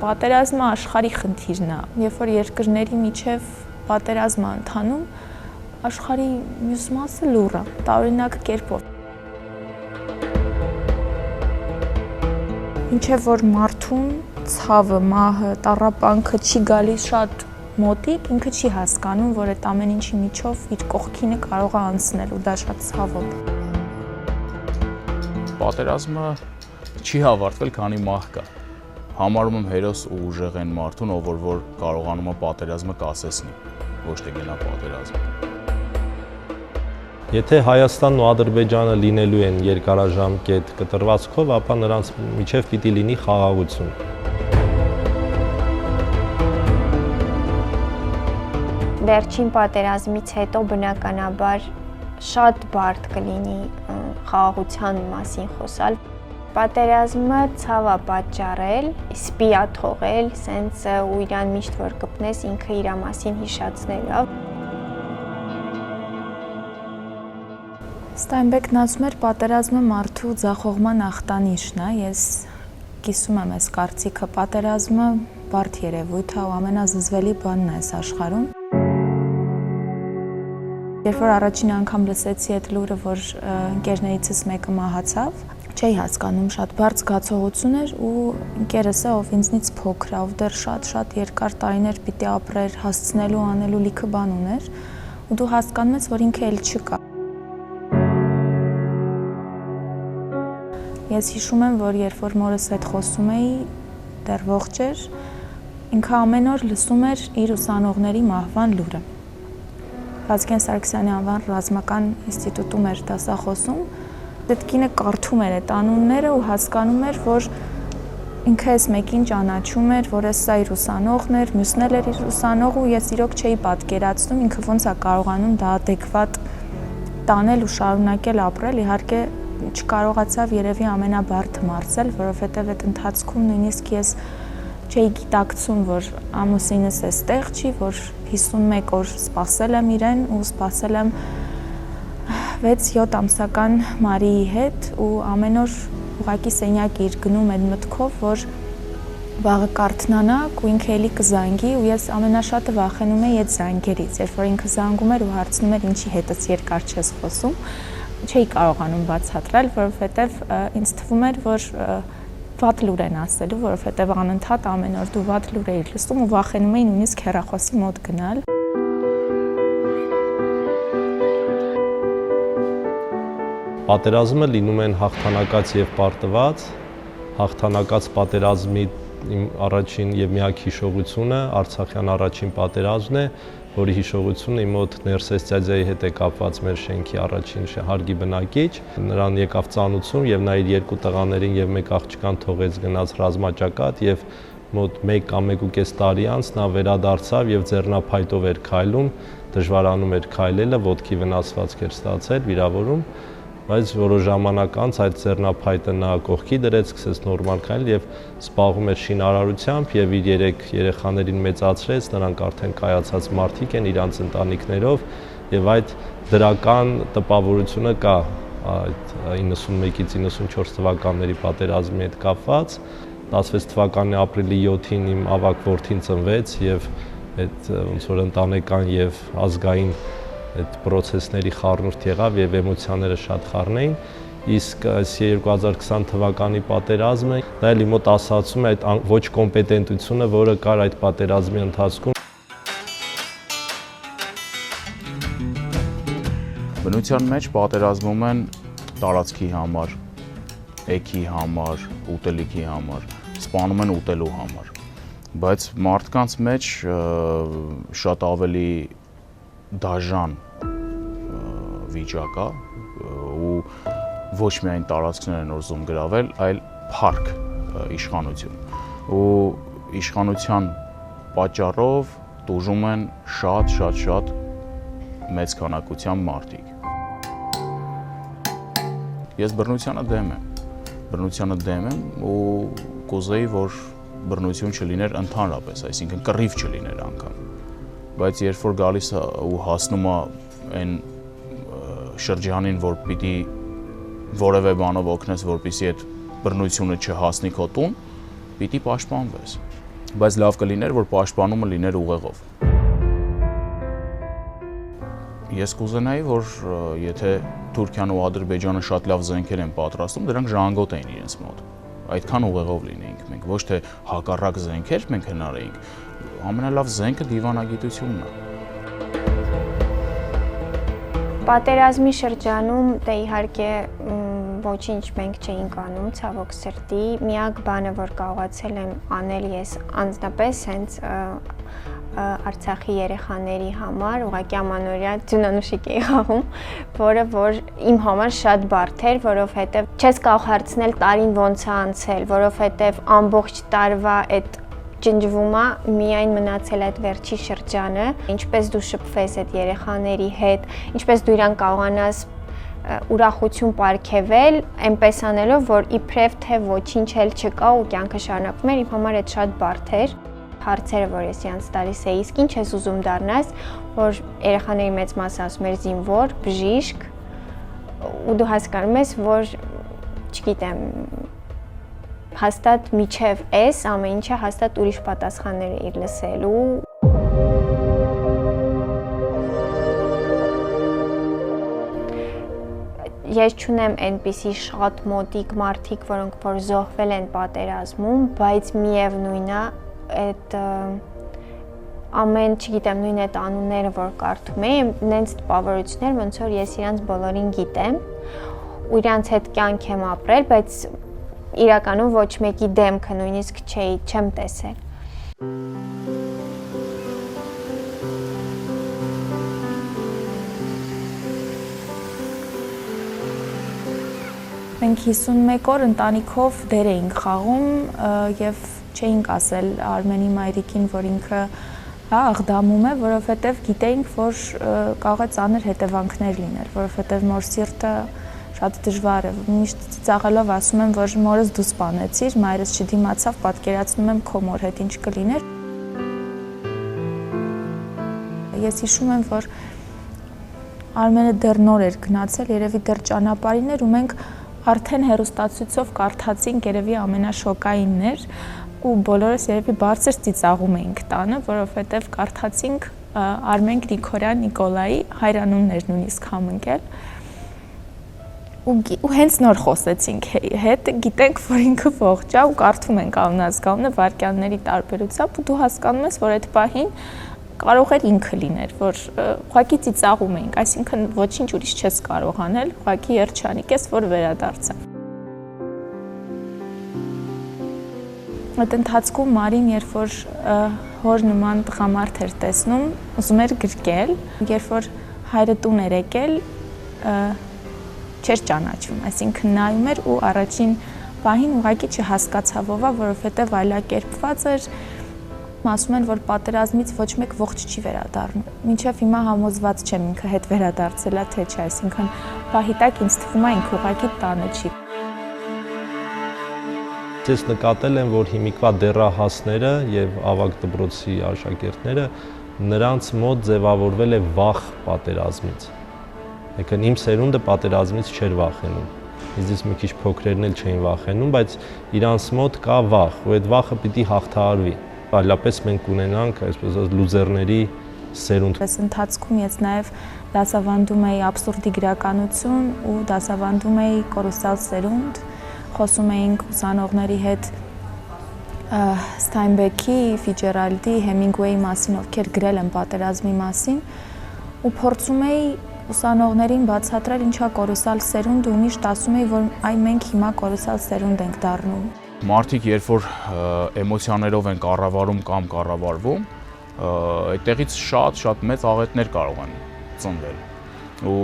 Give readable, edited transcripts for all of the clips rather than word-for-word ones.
Պատերազմը աշխարհի խնդիրն է։ Երբ որ երկրների միջև պատերազմ է ընթանում, աշխարհի մյուս մասը լուռ է, տարօրինակ կերպով։ Ինչեւ որ մարդուն ցավը, մահը, տառապանքը չի գալիս շատ մոտիկ, ինքը չի հասկանում, որ այդ ամեն ինչի միջով իր կողքինը կարող է անցնել ու դա շատ ցավով։ Պատերազմը չի հավարտվել, քանի մահ կա։ Համարում եմ հերոս ու ուժեղ են մարդուն, ով որ կարողանում է պատերազմը կասեցնի, ոչ թե գնա պատերազմ։ Եթե Հայաստանն ու Ադրբեջանը լինելու են երկարաժամկետ կտրվածքով, ապա նրանց միջև պիտի լինի խաղաղություն։ Վերջին պատերազմից հետո բնականաբար շատ բարդ կլինի խաղաղության մասին խոսալ։ Պատերազմը ցավ է պատճառել, սպի է թողել, սենց ու իրան միշտ որ կպնես ինքը իր մասին հիշացնելով։ Ստայնբեկն ասում էր, պատերազմը մարդու ձախողման ախտանիշն է, ես կիսում եմ այս կարծիքը, պատերազմը բարդ երևույթ է ու ամենազզվելի բանն է այս աշխարհում։ Երբ որ առաջին անգամ լսեցի այդ լուրը, որ ընկերներիցս մեկը մահացավ, չէի հասկանում, շատ բարդ զգացողություն էր ու ընկերս է, ով ինձնից փոքր է, ով դեռ շատ երկար տարիներ պիտի ապրեր, հասցնելու, անելու լիքը բան ուներ, ու դու հասկանում ես, որ ինքը էլ չկա։ Ես հիշում եմ, որ երբ որ մորս հետ խոսում էի, դեռ ողջ էր, ինքը ամեն օր լսում էր իր ուսանողների մահվան լուրը։ Վազգեն Սարգսյանի անվան ռազմական ինստիտուտում էր դասախոսում, այդ կինը կարդում էր այդ անունները ու հասկանում էր, որ ինքը այս մեկին ճանաչում էր, որ սա իր ուսանողն էր, մյուսն էլ էր իր ուսանողը ու ես իրոք չէի պատկերացնում, ինքը ոնց է կարողանում դա ադեկվատ տանել ու շարունակել ապրել, իհարկե չկարողացավ երևի ամենաբարդը մարսել, որովհետև այդ ընթացքում նույնիսկ ես չէի գիտակցում, որ ամուսինս էստեղ չի, որ 51 օր սպասել եմ իրեն ու սպասել եմ 6-7 ամսական Մարիի հետ ու ամեն օր ուղղակի սենյակ իր գնում այդ մտքով, որ վաղը կարթնանակ ու ինքը էլի կզանգի ու ես ամենաշատը վախենում էի այդ զանգերից, երբ որ ինքը զանգում էր ու հարցնում էր ինչի հետս երկար չես խոսում, չէի կարողանում բացատրել, որովհետև ինձ թվում էր, որ վատ լուր են ասելու, որովհետև անընդհատ ամեն օր դու վատ լուր էիր լսում ու վախենում էի նույնիսկ հեռախոսի մոտ գնալ։ Պատերազմը լինում են հաղթանակած եւ պարտված, հաղթանակած պատերազմի առաջին եւ միակ հիշողությունը Արցախյան առաջին պատերազմն է, որի հիշողությունը իմ մոտ Ներսես Ծյաձյայի հետ է կապված մեր շենքի առաջին հարգի բնակիչ, նրան եկավ ծանուցում եւ նա իր երկու տղաներին եւ մեկ աղջկան թողեց գնաց ռազմաճակատ եւ մոտ 1-1.5 տարի անց նա վերադարձավ եւ ձեռնափայտով էր քայլում, դժվարանում էր քայլելը, ոտքի վնասվածք էր ստացել, վիրավորում, բայց որոշ ժամանակ անց այդ ձեռնափայտը նա կողքի դրեց, սկսեց նորմալ քայլել եւ զբաղվում էր շինարարությամբ եւ իր 3 երեխաներին մեծացրեց, նրանք արդեն կայացած մարդիկ են իրանց ընտանիքներով եւ այդ դրական տպավորությունը կա այդ 91-ից 94 թվականների պատերազմի հետ կապված 16 թվականի ապրիլի 7-ին իմ ավագ որդին ծնվեց եւ այդ ոնց որ ընտանեկան եւ ազգային այդ process-ների խառնուրդ եղավ եւ էմոցիաները շատ խառն էին, իսկ 2020 թվականի պատերազմը դա էլի մոտ ասացում է այդ ոչ կոմպետենտությունը, որը կար այդ պատերազմի ընթացքում։ Բնության մեջ պատերազմում են տարածքի համար, էքի համար, ուտելիքի համար, սպանում են ուտելու համար, բայց մարդկանց մեջ շատ ավելի դաժան վիճակ է ու ոչ միայն տարածքներ են ուզում գրավել, այլ փառք իշխանություն ու իշխանության պատճառով տուժում են շատ մեծ քանակությամբ մարդիկ։ Ես բռնությանը դեմ եմ ու կուզեի, որ բռնություն չլիներ ընդհանրապես, այսինքն կռիվ չլիներ անգամ։ Բայց երբ որ գալիս է ու հասնում է այն շրջանին, որ պիտի որևէ բանով օգնես, որպեսզի այդ բռնությունը չհասնի քո տուն, պիտի պաշտպանվես։ բայց լավ կլիներ, որ պաշտպանումը լիներ ուղեղով։ Ես կուզենայի, որ եթե Թուրքիան ու Ադրբեջանը շատ լավ զենքեր են պատրաստում, դրանք ժանգոտ էին իրենց մոտ։ Այդքան ուղեղով լինեինք մենք, ոչ թե հակառակ զենքեր մենք հնարեինք։ Ամենալավ զենքը դիվանագիտությունն է։ Պատերազմի շրջանում դե իհարկե ոչինչ մենք չէինք անում, ցավոք սրտի, միակ բանը, որ կարողացել եմ անել ես անձնապես հենց Արցախի երեխաների համար ուղղակի ամանորյա ձյունանուշիկ էի խաղում, որը որ իմ համար շատ բարդ էր, որովհետև չես կարող հարցնել տարին ոնց է անցել, որովհետև ամբողջ տարվա այդ ջնջվումա միայն մնացել այդ վերջի շրջանը, ինչպես դու շփվես այդ երեխաների հետ, ինչպես դու իրան կարողանաս ուրախություն պարգևել, այնպես անելով, որ իբրև թե ոչինչ էլ չկա ու կյանքը շարունակվում էր, իմ համար այդ շատ բարդ էր։ Հարցերը, որ ես իրանց տալիս էի, իսկ ինչ ես ուզում դառնաս, որ երեխաների մեծ մասը ասում էր զինվոր, բժիշկ, ու դու հասկանում ես, որ չգիտեմ, հաստատ միջև էս ամեն ինչը հաստատ ուրիշ պատասխաններ էիր լսելու։ Ես չունեմ այնպիսի շատ մոտիկ մարդիկ, որոնք որ զոհվել են պատերազմում, բայց միևնույն է այդ ամեն, չգիտեմ, նույն այդ անունները, որ կարդում եմ, նենց տպավորություններ, ոնց որ ես իրանց բոլորին գիտեմ ու իրանց հետ կյանք եմ ապրել, բայց իրականում ոչ մեկի դեմքը նույնիսկ չեմ տեսել։ Մենք 51 օր ընտանիքով դեր էինք խաղում եւ չէինք ասել Արմենի մայրիկին, որ ինքը աղդամում է, որովհետեւ գիտեինք, որ կարող է ծանր հետևանքներ լինել, որովհետեւ մոր սիրտը շատ դժվար է։ Միշտ ծիծաղելով ասում եմ, որ մորս դու սպանեցիր, մայրս չդիմացավ, պատկերացնում եմ քո մոր հետ ինչ կլիներ։ Ես հիշում եմ, որ Արմենը դեռ նոր էր գնացել, երևի դեռ ճանապարհին էր ու մենք արդեն հեռուստացույցով կարդացինք, երևի ամենաշոկայինն էր ու բոլորս երևի բարձր ծիծաղում էինք տանը, որովհետև կարդացինք Արմեն Գրիգորյան Նիկոլայի հայրանունն էր նույնիսկ համընկել ու հենց նոր խոսեցինք հետ, գիտենք, որ ինքը ողջ է ու կարդում ենք անունազգանունը վայրկյանների տարբերությամբ ու դու հասկանում ես, որ այդ պահին կարող էր ինքը լիներ, որ ուղղակի ծիծաղում էինք, այսինքն ոչինչ ուրիշ չես կարող անել, ուղղակի երջանիկ ես, որ վերադարձավ։ Այդ ընթացքում Մարին, երբ որ հոր նման տղամարդ էր տեսնում, ուզում էր գրկել, երբ որ հայրը տուն էր եկել, չէր ճանաչում, այսինքն նայում էր ու առաջին պահին ուղղակի չհասկացավ ով է, որովհետև այլակերպված էր, ասում են, որ պատերազմից ոչ մեկ ողջ չի վերադառնում։ Մինչև հիմա համոզված չեմ ինքը հետ վերադարձել է թե չէ, այսինքն պահի տակ ինձ թվում է ինքը ուղղակի տանը չի։ Ես նկատել եմ, որ հիմիկվա դեռահասները եւ ավագ դպրոցի աշակերտները նրանց մոտ ձևավորվել է վախ պատերազմից։ Եկան իմ սերունդը պատերազմից չէր վախենում։ Իզից մի քիչ փոքրերն էլ չէին վախենում, բայց իրանց մոտ կա վախ, ու այդ վախը պիտի հաղթահարվի։ Այլապես մենք ունենանք, այսպես ասած, լուզերների սերունդ։ Այս ընթացքում ես նաև դասավանդում էի աբսուրդի գրականություն ու դասավանդում էի կորուսալ սերունդ, խոսում էինք ուսանողների հետ Ստայնբեքի, Ֆիջերալդի, Հեմինգուեյի մասին, ովքեր գրել են պատերազմի մասին, ու փորձում էի ուսանողներին բացատրել ինչա կորուսալ սերունդ ու միշտ ասում էի, որ այ մենք հիմա կորուսալ սերունդ ենք դառնում։ Մարդիկ, երբ որ էմոցիաներով են կառավարում կամ կառավարվում, այդտեղից շատ մեծ աղետներ կարող են ծնվել։ Ու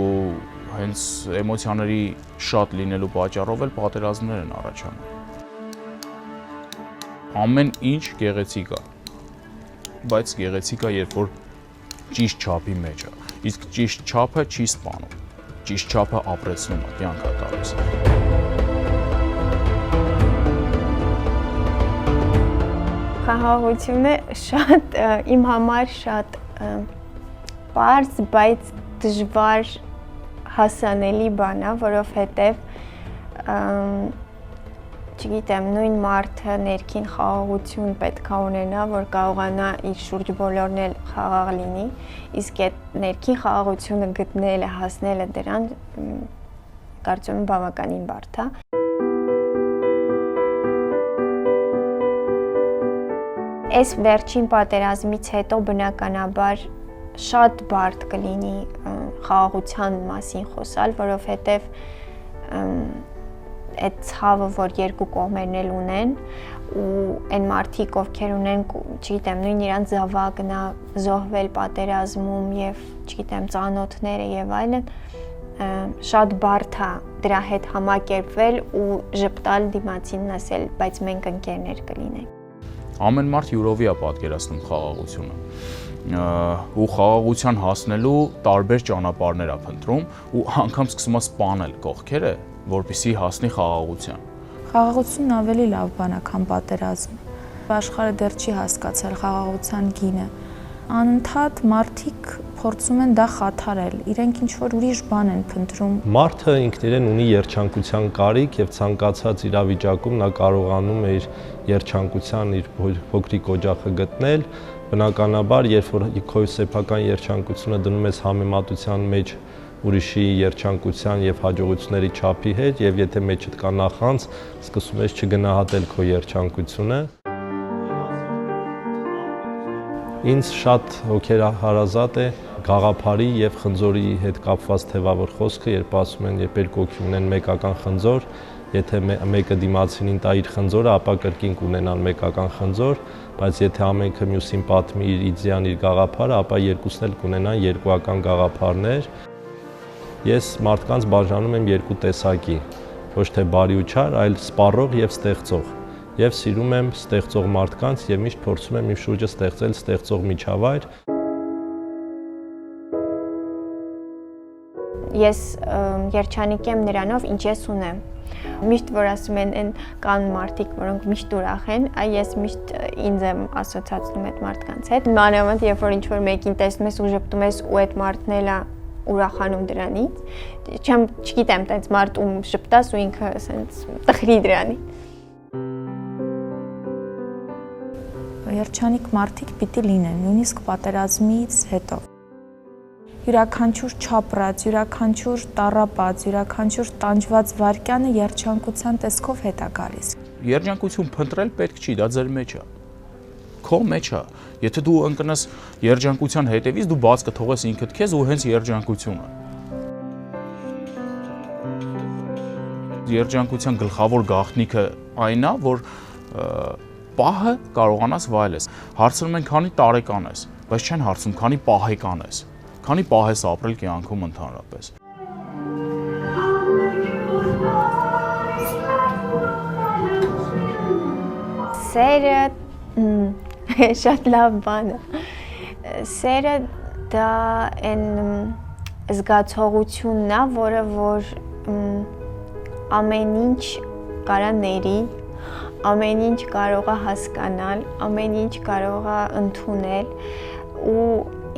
հենց էմոցիաների շատ լինելու պատճառով էլ պատերազմներ են առաջանում։ Ամեն ինչ գեղեցիկ է, բայց գեղեցիկ է, երբ որ ճիշտ չափի մեջ է։ Իսկ ճիշտ չափը չի սպանում, ճիշտ չափը ապրեցնում է, կյանք է տալիս։ Խաղաղությունը շատ իմ համար շատ պարզ, բայց դժվար հասանելի բան է, որովհետև չգիտեմ, նույն մարդը ներքին խաղաղություն պետք է ունենա, որ կարողանա իր շուրջ բոլորն էլ խաղաղ լինի, իսկ այդ ներքին խաղաղությունը գտնելը, հասնելը դրան կարծում եմ բավականին բարդ է։ Այս վերջին պատերազմից հետո բնականաբար շատ բարդ կլինի խաղաղության մասին խոսալ, որովհետև այդ ցավը, որ երկու կողմերն էլ ունեն, ու այն մարդիկ, ովքեր ունեն, չգիտեմ, նույն իրանց զավակն է զոհվել պատերազմում եւ, չգիտեմ, ծանոթները եւ այլն, շատ բարդ է դրա հետ համակերպվել ու ժպտալ դիմացինն ասել, բայց մենք ընկերներ կլինենք։ Ամեն մարդ յուրովի է պատկերացնում խաղաղությունը։ Ու խաղաղության հասնելու տարբեր ճանապարհներ է փնտրում ու անգամ սկսում է սպանել կողքերը, որպեսզի հասնի խաղաղության։ Խաղաղությունն ավելի լավ բան է, քան պատերազմը։ Աշխարհը դեռ չի հասկացել խաղաղության գինը։ Անընդհատ մարդիկ փորձում են դա խաթարել, իրենք ինչ-որ ուրիշ բան են փնտրում։ Մարդը ինքնիրեն ունի երջանկության կարիք եւ ցանկացած իրավիճակում նա կարողանում է իր երջանկության, իր փոքրիկ օջախը գտնել։ Բնականաբար, երբ որ քո սեփական երջանկությունը դնում ես համեմատության մեջ ուրիշի երջանկության եւ հաջողությունների չափի հետ, եւ եթե մեջդ կա նախանց, սկսում ես չգնահատել քո երջանկությունը։ Ինձ շատ հոգեհարազատ է գաղափարի եւ խնձորի հետ կապված թևավոր խոսքը, երբ ասում են, երբ երկու հոգի ունեն մեկական խնձոր, եթե մեկը դիմացինին տա իր խնձորը, ապա կրկին կունենան մեկական խնձոր, բայց եթե ամենքը մյուսին պատմի իր իդեան, իր գաղափարը, ապա երկուսն էլ կունենան երկուական գաղափարներ։ Ես մարդկանց բաժանում եմ երկու տեսակի, ոչ թե բարի ու չար, այլ սպառող եւ ստեղծող։ Եվ սիրում եմ ստեղծող մարդկանց եւ միշտ փորձում եմ իմ շուրջը ստեղծել ստեղծող միջավայր։ Ես երջանիկ եմ նրանով, ինչ ես ունեմ։ Միշտ որ ասում են այն կան մարդիկ, որոնք միշտ ուրախ են, ես միշտ ինձ եմ ասոցացնում այդ մարդկանց հետ։ Մանավանդ երբ որ ինչ-որ մեկին տեսնում ես ու ժպտում ես ու այդ մարդն էլ է ուրախանում դրանից, չգիտեմ, տենց մարդ ում ժպտաս ու ինքը ասենց տխրի դրանից։ Երջանիկ մարդիկ պիտի լինեն, նույնիսկ պատերազմից հետո։ Յուրաքանչյուր չապրած, յուրաքանչյուր տառապած, յուրաքանչյուր տանջված վայրկյանը երջանկության տեսքով հետ է գալիս։ Երջանկություն փնտրել պետք չի, դա ձեր մեջ է։ Քո մեջ է։ Եթե դու ընկնես երջանկության հետևից, դու բաց կթողես ինքդ քեզ ու հենց երջանկությունը։ Երջանկության գլխավոր գաղտնիքը այն է, որ պահը կարողանաս վայելես։ Հարցնում են քանի տարեկան ես, բայց չեն հարցնում քանի պահեկան ես։ Քանի պահ ես ապրել կյանքում ընդհանրապես։ Սերը շատ լավ բան է։ Սերը դա այն զգացողությունն է, որը որ ամեն ինչ կարա ների, ամեն ինչ կարող է հասկանալ, ամեն ինչ կարող է ընդունել ու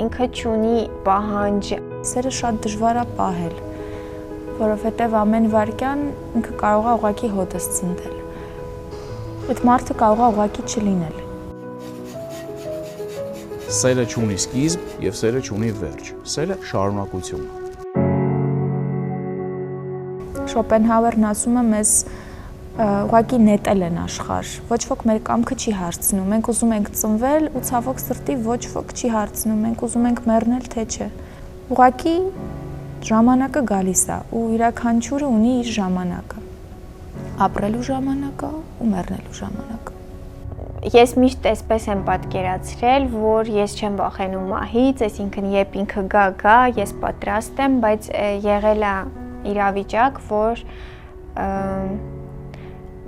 ինքը չունի պահանջ։ Սերը շատ դժվար է պահել, որովհետև ամեն վայրկյան ինքը կարող է ուղղակի հոտս ցնդել։ Այդ մարդը կարող է ուղղակի չլինել։ Սերը չունի սկիզբ եւ սերը չունի վերջ։ Սերը շարունակություն է։ Շոպենհաուերն ասում է մեզ ուղղակի նետել են աշխարհ, ոչ ոք մեր կամքը չի հարցնում, մենք ուզում ենք ծնվել ու ցավոք սրտի ոչ ոք չի հարցնում, մենք ուզում ենք մեռնել թե չէ։ Ուղղակի ժամանակը գալիս է ու յուրաքանչյուրը ունի իր ժամանակը։ Ապրելու ժամանակը ու մեռնելու ժամանակը։ Ես միշտ այսպես եմ պատկերացրել, որ ես չեմ վախենում մահից, այսինքն երբ ինքը գա, ես պատրաստ եմ, բայց եղել է իրավիճակ, որ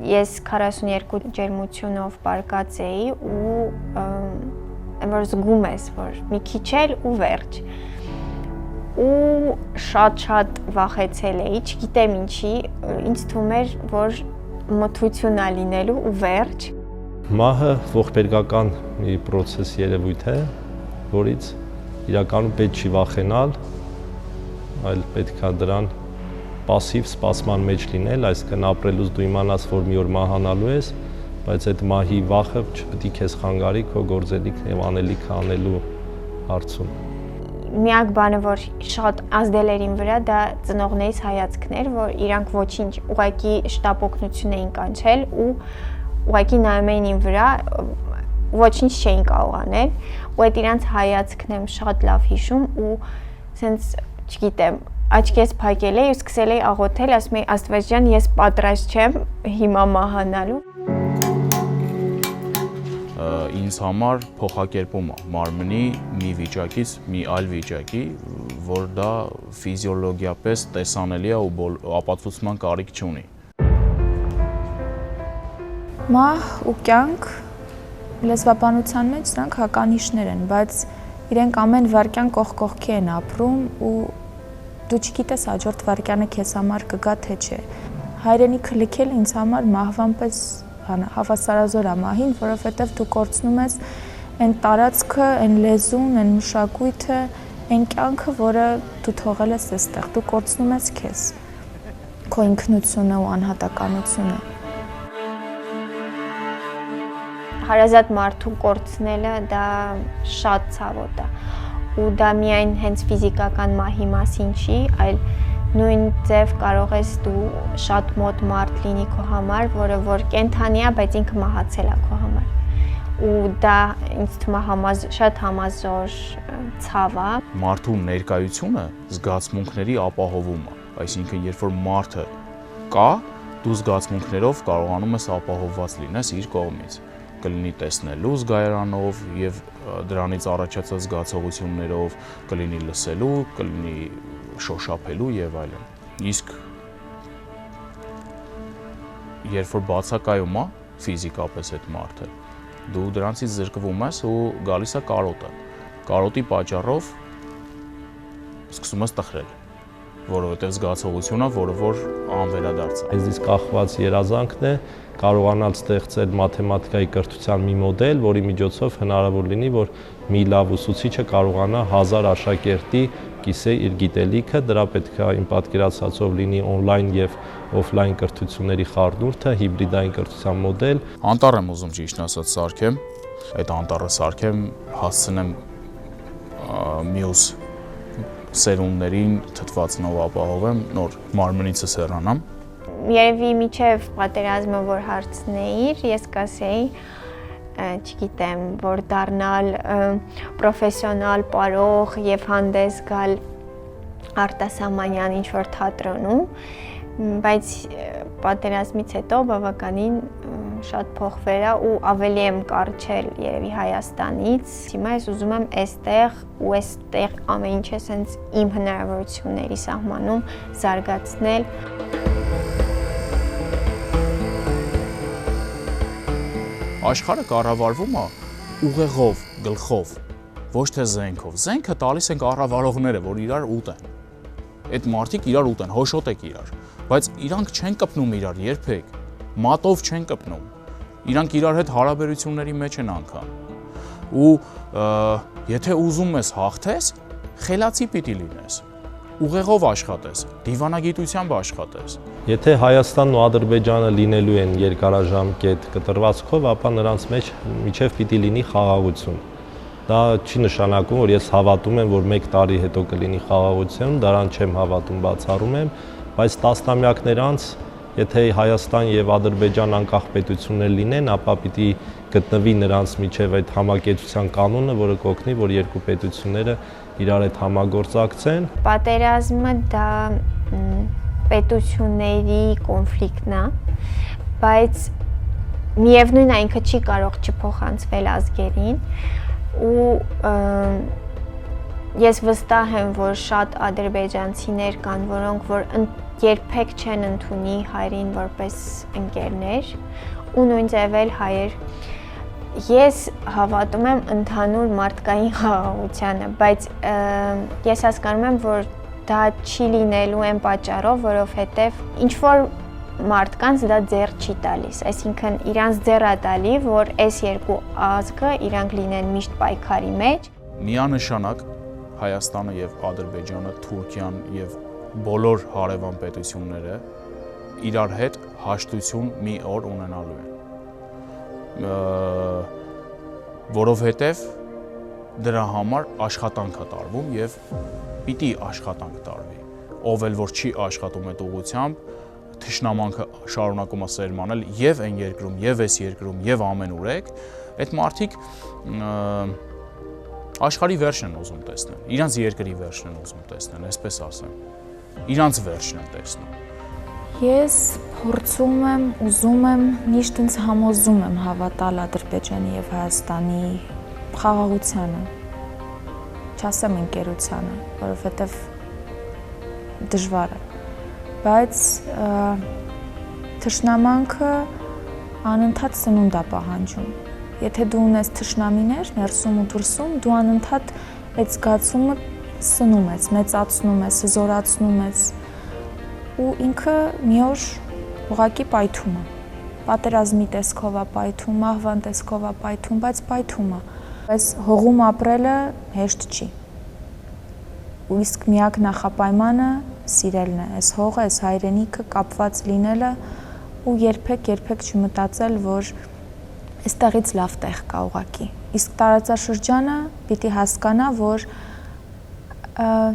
ես 42 ջերմությունով պարկած էի ու որ զգում ես, որ մի քիչ էլ ու վերջ։ Ու շատ վախեցել էի, չգիտեմ ինչի, ինձ թվում էր, որ մթություն է լինելու ու վերջ։ Մահը ողբերգական մի process երևույթ է, որից իրականում պետք չի վախենալ, այլ պետք է դրան пասիվ սպասման մեջ լինել, այսինքն ապրելուց դու իմանաս, որ մի օր մահանալու ես, բայց այդ մահի վախը չպետք է քեզ խանգարի քո գործելիքն եւ անելիքը անելու հարցում։ Միակ բանը, որ շատ ազդել էր իմ վրա, դա ծնողներից հայացքն էր, որ իրանք ոչինչ, ուղղակի շտապ օգնություն էին կանչել ու ուղղակի նայում էին իմ վրա, ոչինչ չէին կարող անել, ու այդ իրանց հայացքն եմ շատ լավ հիշում ու սենց, չգիտեմ, աչքես փակել էի ու սկսել էի աղոթել, ասում էի Աստված ջան, ես պատրաստ չեմ հիմա մահանալու։ Ինձ համար փոխակերպում է մարմնի մի վիճակից մի այլ վիճակի, որ դա ֆիզիոլոգիապես տեսանելի է ու ապացուցման կարիք չունի։ Մահ ու կյանք լեզվաբանության մեջ սրանք հականիշներ են, բայց իրենք ամեն վայրկյան կողք կողքի են ապրում ու դու չգիտես հաջորդ վայրկյանը քեզ համար կգա թե չէ։ Հայրենիքը լքել ինձ համար մահվան պես հավասարազոր է մահին, որովհետև դու կորցնում ես այն տարածքը, այն լեզուն, այն մշակույթը, այն կյանքը, որը դու թողել ես այստեղ, դու կորցնում ես քեզ, քո ինքնությունը ու անհատականությունը։ Հարազատ մարդու կորցնելը դա շատ ցավոտ է ու դա միայն հենց ֆիզիկական մահի մասին չի, այլ նույն ձև կարող ես դու շատ մոտ մարդ լինի քո համար, որը որ կենթանի է, բայց ինքը մահացել է քո համար։ Ու դա ինձ թվում է շատ համազոր ցավ է։ Մարդու ներկայությունը զգացմունքների ապահովում է, այսինքն երբ որ մարդը կա, դու զգացմունքներով կարողանում ես ապահովված լինես իր կողմից։ Կլինի տեսնելու զգայարանով եւ դրանից առաջացած զգացողություններով, կլինի լսելու, կլինի շոշափելու եւ այլն։ Իսկ երբ որ բացակայում է ֆիզիկապես այդ մարդը, դու դրանից զրկվում ես ու գալիս է կարոտը։ Կարոտի պատճառով սկսում ես տխրել, որովհետև զգացողությունը, որը որ անվերադարձ է։ Այդից կախված երազանքն է կարողանալ ստեղծել մաթեմատիկայի կրթության մի մոդել, որի միջոցով հնարավոր լինի, որ մի լավ ուսուցիչը կարողանա 1000 աշակերտի կիսել իր գիտելիքը, դրա պետք է իմ պատկերացածով լինի օնլայն եւ օֆլայն կրթությունների խառնուրդը, հիբրիդային կրթության մոդել։ Անտառ եմ ուզում ճիշտ ասած սարքեմ, այդ անտառը սարքեմ, հասցնեմ մյուս սերունդներին թթվածնով ապահովեմ, նոր մարմնիցս հեռանամ։ Երևի միջև պատերազմը որ հարցնեիր, ես կասեի, չգիտեմ, որ դառնալ պրոֆեսիոնալ պարող եւ հանդես գալ արտասահմանյան ինչ-որ թատրոնում, բայց պատերազմից հետո բավականին շատ փոխվել է ու ավելի եմ կարճել երևի Հայաստանից։ Հիմա ես ուզում եմ այստեղ ու այստեղ ամեն ինչը սենց իմ հնարավորությունների սահմանում զարգացնել։ Աշխարհը կառավարվում է ուղեղով, գլխով, ոչ թե զենքով։ Զենքը տալիս են կառավարողները, որ իրար ուտեն։ Այդ մարդիկ իրար ուտեն, հոշոտեք իրար, բայց իրանք չեն կպնում իրար երբեք, մատով չեն կպնում։ Իրանք իրար հետ հարաբերությունների մեջ են անգամ։ Ու եթե ուզում ես հաղթես, խելացի պիտի լինես։ Ուղեղով աշխատես, դիվանագիտությամբ աշխատես։ Եթե Հայաստանն ու Ադրբեջանը լինելու են երկարաժամկետ կտրվածքով, ապա նրանց մեջ միջև պիտի լինի խաղաղություն։ Դա չի նշանակում, որ ես հավատում եմ, որ 1 տարի հետո կլինի խաղաղություն, դրան չեմ հավատում, բացառում եմ, բայց տասնամյակներ անց, եթե Հայաստան եւ Ադրբեջան անկախ պետություններ լինեն, ապա պիտի գտնվի նրանց միջև այդ համակեցության կանոնը, որը կօգնի, որ երկու պետությունները իրար հետ համագործակցեն։ Պատերազմը դա պետությունների կոնֆլիկտն է, բայց միևնույն է ինքը չի կարող չփոխանցվել ազգերին ու ես վստահ եմ, որ շատ ադրբեջանցիներ կան, որոնք որ երբեք չեն ընդունի հայրին որպես ընկերներ ու նույն ձև էլ հայեր։ Ես հավատում եմ ընդհանուր մարդկային խաղաղությանը, բայց ես հասկանում եմ, որ դա չի լինելու այն պատճառով, որովհետև ինչ-որ մարդկանց դա ձեռ չի տալիս, այսինքն իրանց ձեռ է տալի, որ այս երկու ազգը իրանք լինեն միշտ պայքարի մեջ։ Միանշանակ Հայաստանը եւ Ադրբեջանը, Թուրքիան եւ բոլոր հարևան պետությունները իրար հետ հաշտություն մի օր ունենալու են, որովհետև դրա համար աշխատանք է տարվում եւ պիտի աշխատանք տարվի, ով էլ որ չի աշխատում այդ ուղղությամբ, թշնամանքը շարունակում է սերմանել եւ այն երկրում, եւ այս երկրում, եւ ամենուրեք, այդ մարդիկ աշխարհի վերջն են ուզում տեսնել, իրանց երկրի վերջն են ուզում տեսնել, այսպես ասեմ, իրանց վերջն են տեսնում։ Ես փորձում եմ, ուզում եմ, միշտ ինձ համոզում եմ հավատալ Ադրբեջանի եւ Հայաստանի խաղաղությանը, չասեմ ընկերությանը, որովհետեւ դժվար է, բայց թշնամանքը անընդհատ սնունդ է պահանջում։ Եթե դու ունես թշնամիներ ներսում ու դրսում, դու անընդհատ այդ զգացումը սնում ես, մեծացնում ես, զորացնում ես ու ինքը մի օր ուղղակի պայթում է։ Պատերազմի տեսքով է պայթում, մահվան տեսքով է պայթում, բայց պայթում է։ Այս հողում ապրելը հեշտ չի։ Ու իսկ միակ նախապայմանը սիրելն է, այս հողը, այս հայրենիքը կապված լինելը ու երբեք չմտածել, որ այստեղից լավ տեղ կա ուղղակի։ Իսկ տարածաշրջանը պիտի հասկանա, որ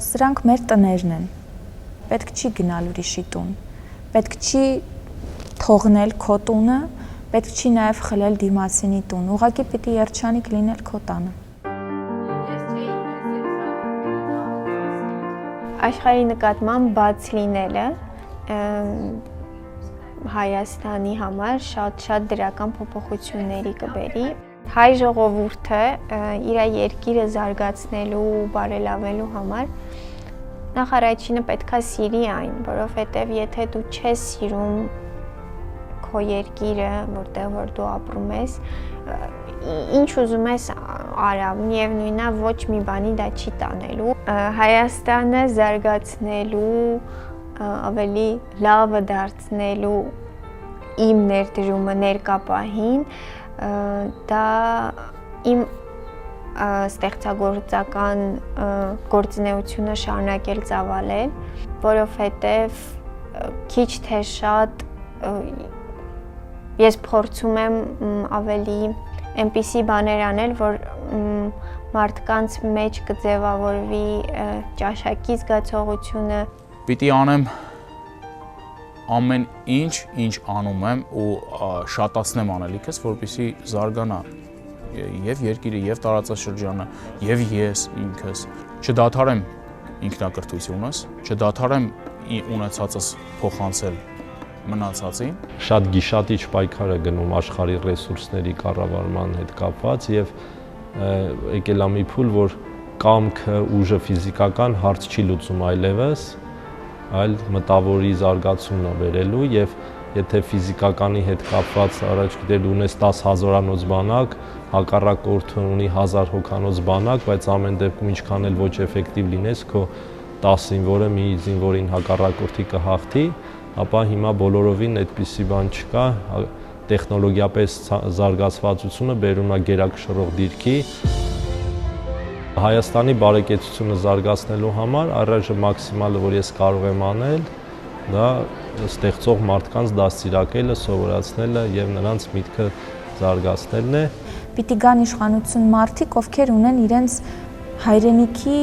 սրանք մեր տներն են։ Պետք չի գնալ ուրիշի տուն։ Պետք չի թողնել քո տունը, պետք չի նաև խլել դիմասինի տուն։ Ուղղակի պիտի երջանիկ լինել քո տանը։ Աշխարհի նկատմամբ բաց լինելը Հայաստանի համար շատ դրական փոփոխությունների կբերի։ Հայ ժողովուրդը իր երկիրը զարգացնելու ու բարելավելու համար նախ առաջինը պետքա սիրի այն, որովհետև եթե դու չես սիրում քո երկիրը, որտեղ որ դու ապրում ես, ինչ ուզում ես արա, միևնույնն է ոչ մի բանի դա չի տանելու։ Հայաստանը զարգացնելու, ավելի լավը դարձնելու իմ ներդրումը ներկապահին, դա իմ ստեղծագործական գործունեությունը շարունակել ծավալել, որովհետև քիչ թե շատ ես փորձում եմ ավելի այնպիսի բաներ անել, որ մարդկանց մեջ կձևավորվի ճաշակի զգացողությունը։ Պիտի անեմ ամեն ինչ անում եմ ու շատացնեմ անելիքս, որպեսզի զարգանա եւ երկիրը, եւ տարածաշրջանը, եւ ես ինքս, չդադարեմ ինքնակրթությունս, չդադարեմ ունեցածս փոխանցել մնացածին։ Շատ գիշատիչ պայքար է գնում աշխարհի ռեսուրսների կառավարման հետ կապված եւ եկել է մի փուլ, որ կամքը, ուժը ֆիզիկական հարց չի լուծում այլևս, այլ մտավորի զարգացումն է վերելու եւ եթե ֆիզիկականի հետ կապված առաջ գիտեր ունես 10,000-անոց բանակ, հակառակորդը ունի 1000 հոգանոց բանակ, բայց ամեն դեպքում ինչքան էլ ոչ էֆեկտիվ լինես, քո 10 զինվորը մի զինվորին հակառակորդի կհաղթի, ապա հիմա բոլորովին այդպիսի բան չկա, տեխնոլոգիապես զարգացվածությունը բերում է գերակշռող դիրքի։ Հայաստանի բարեկեցությունը զարգացնելու համար առայժմ մաքսիմալը, որ ես կարող եմ անել, դա ստեղծող մարդկանց դաստիարակելը, սովորացնելը եւ նրանց միտքը զարգացնելն է։ Պիտի գան իշխանություն մարդիկ, ովքեր ունեն իրենց հայրենիքի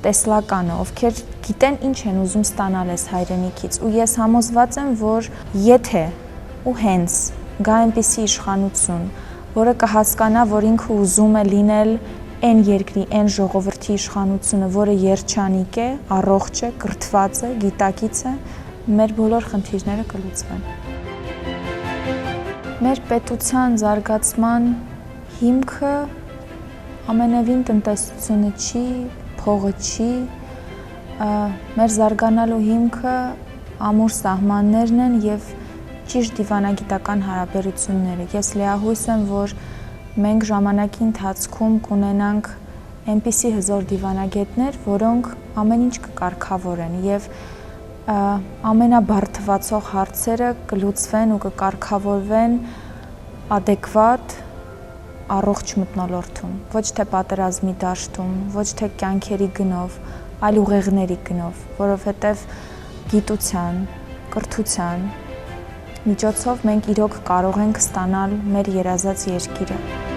տեսլականը, ովքեր գիտեն ինչ են ուզում ստանալ այս հայրենիքից ու ես համոզված եմ, որ եթե ու հենց գա այնպիսի իշխանություն, որը կհասկանա, որ ինքը ուզում է լինել այն երկրի, այն ժողովրդի իշխանությունը, որը երջանիկ է, առողջ է, կրթված է, գիտակից է, մեր բոլոր խնդիրները կլուծվեն։ Մեր պետության զարգացման հիմքը ամենևին տնտեսությունը չի, փողը չի, մեր զարգանալու հիմքը ամուր սահմաններն են եւ ճիշտ դիվանագիտական հարաբերությունները։ Ես լիահույս եմ, որ մենք ժամանակի ընթացքում կունենանք այնպիսի հզոր դիվանագետներ, որոնք ամեն ինչ կկարգավորեն եւ ամենաբարդվացող հարցերը կլուծվեն ու կկարգավորվեն adekvat առողջ մթնոլորտում, ոչ թե պատերազմի դաշտում, ոչ թե կյանքերի գնով, այլ ուղեղների գնով, որովհետև գիտության, կրթության միջոցով մենք իրոք կարող ենք ստանալ մեր երազած երկիրը։